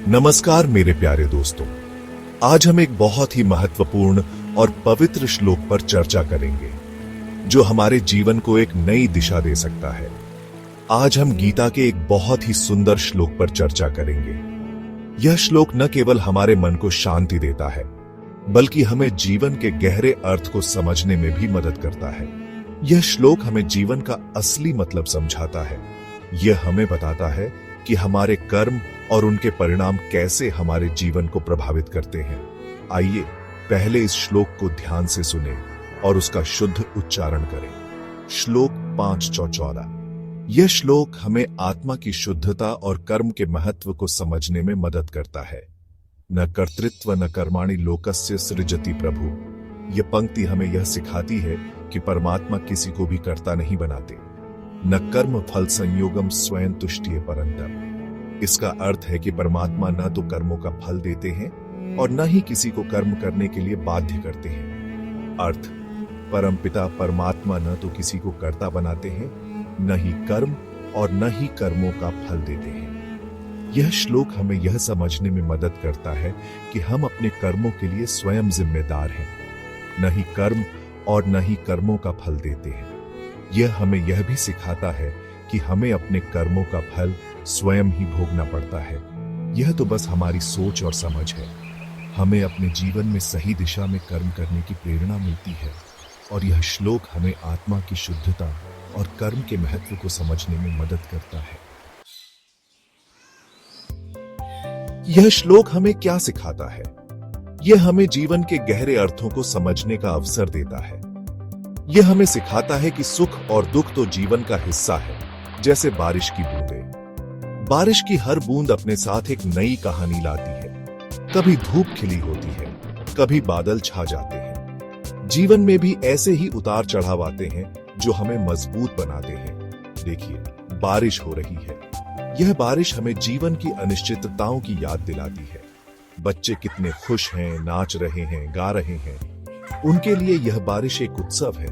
नमस्कार मेरे प्यारे दोस्तों, आज हम एक बहुत ही महत्वपूर्ण और पवित्र श्लोक पर चर्चा करेंगे जो हमारे जीवन को एक नई दिशा दे सकता है। आज हम गीता के एक बहुत ही सुंदर श्लोक पर चर्चा करेंगे। यह श्लोक न केवल हमारे मन को शांति देता है, बल्कि हमें जीवन के गहरे अर्थ को समझने में भी मदद करता है। यह श्लोक हमें जीवन का असली मतलब समझाता है। यह हमें बताता है कि हमारे कर्म और उनके परिणाम कैसे हमारे जीवन को प्रभावित करते हैं। आइए पहले इस श्लोक को ध्यान से सुने और उसका शुद्ध उच्चारण करें। श्लोक 5:14। यह श्लोक हमें आत्मा की शुद्धता और कर्म के महत्व को समझने में मदद करता है। न कर्तृत्व न कर्माणि लोकस्य सृजति प्रभु। यह पंक्ति हमें यह सिखाती है कि परमात्मा किसी को भी कर्ता नहीं बनाते। न कर्म फल संयोगम स्वयं तुष्टिये परंतप। इसका अर्थ है कि परमात्मा न तो कर्मों का फल देते हैं और न ही किसी को कर्म करने के लिए बाध्य करते हैं। अर्थ, परमपिता परमात्मा न तो किसी को कर्ता बनाते हैं, न ही कर्म और न ही कर्मों का फल देते हैं। यह श्लोक हमें यह समझने में मदद करता है कि हम अपने कर्मों के लिए स्वयं जिम्मेदार हैं। न ही कर्म और न ही कर्मों का फल देते हैं। यह हमें यह भी सिखाता है कि हमें अपने कर्मों का फल स्वयं ही भोगना पड़ता है। यह तो बस हमारी सोच और समझ है। हमें अपने जीवन में सही दिशा में कर्म करने की प्रेरणा मिलती है और यह श्लोक हमें आत्मा की शुद्धता और कर्म के महत्व को समझने में मदद करता है। यह श्लोक हमें क्या सिखाता है? यह हमें जीवन के गहरे अर्थों को समझने का अवसर देता है। यह हमें सिखाता है कि सुख और दुख तो जीवन का हिस्सा है, जैसे बारिश की बूंदें। बारिश की हर बूंद अपने साथ एक नई कहानी लाती है। कभी धूप खिली होती है, कभी बादल छा जाते हैं। जीवन में भी ऐसे ही उतार चढ़ाव आते हैं जो हमें मजबूत बनाते हैं। देखिए, बारिश हो रही है। यह बारिश हमें जीवन की अनिश्चितताओं की याद दिलाती है। बच्चे कितने खुश हैं, नाच रहे हैं, गा रहे हैं। उनके लिए यह बारिश एक उत्सव है,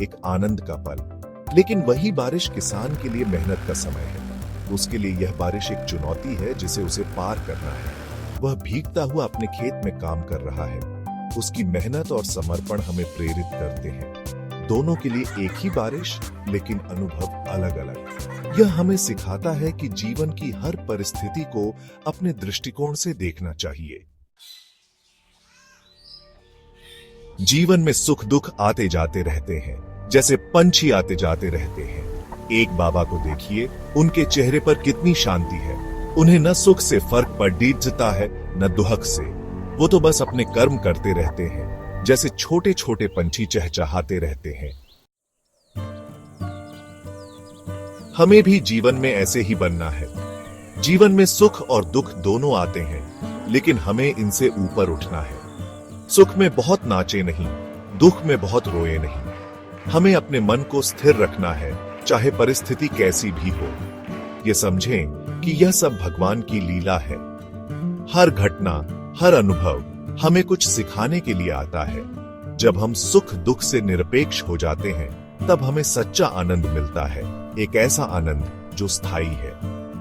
एक आनंद का पल। लेकिन वही बारिश किसान के लिए मेहनत का समय है। उसके लिए यह बारिश एक चुनौती है जिसे उसे पार करना है। वह भीगता हुआ अपने खेत में काम कर रहा है। उसकी मेहनत और समर्पण हमें प्रेरित करते हैं। दोनों के लिए एक ही बारिश, लेकिन अनुभव अलग अलग। यह हमें सिखाता है कि जीवन की हर परिस्थिति को अपने दृष्टिकोण से देखना चाहिए। जीवन में सुख दुख आते जाते रहते हैं, जैसे पंछी आते जाते रहते हैं। एक बाबा को देखिए, उनके चेहरे पर कितनी शांति है। उन्हें न सुख से फर्क पड़ता है, न दुख से। वो तो बस अपने कर्म करते रहते हैं, जैसे छोटे छोटे पंछी चहचहाते रहते हैं। हमें भी जीवन में ऐसे ही बनना है। जीवन में सुख और दुख दोनों आते हैं, लेकिन हमें इनसे ऊपर उठना है। सुख में बहुत नाचे नहीं, दुख में बहुत रोए नहीं। हमें अपने मन को स्थिर रखना है, चाहे परिस्थिति कैसी भी हो। ये समझें कि यह सब भगवान की लीला है। हर घटना, हर अनुभव हमें कुछ सिखाने के लिए आता है। जब हम सुख दुख से निरपेक्ष हो जाते हैं, तब हमें सच्चा आनंद मिलता है। एक ऐसा आनंद जो स्थायी है,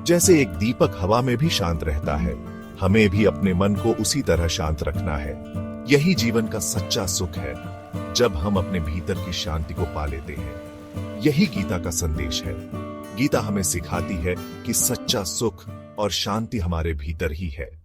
जैसे एक दीपक हवा में भी शांत रहता है। हमें भी अपने मन को उसी तरह शांत रखना है। यही जीवन का सच्चा सुख है, जब हम अपने भीतर की शांति को पा लेते हैं। यही गीता का संदेश है। गीता हमें सिखाती है कि सच्चा सुख और शांति हमारे भीतर ही है।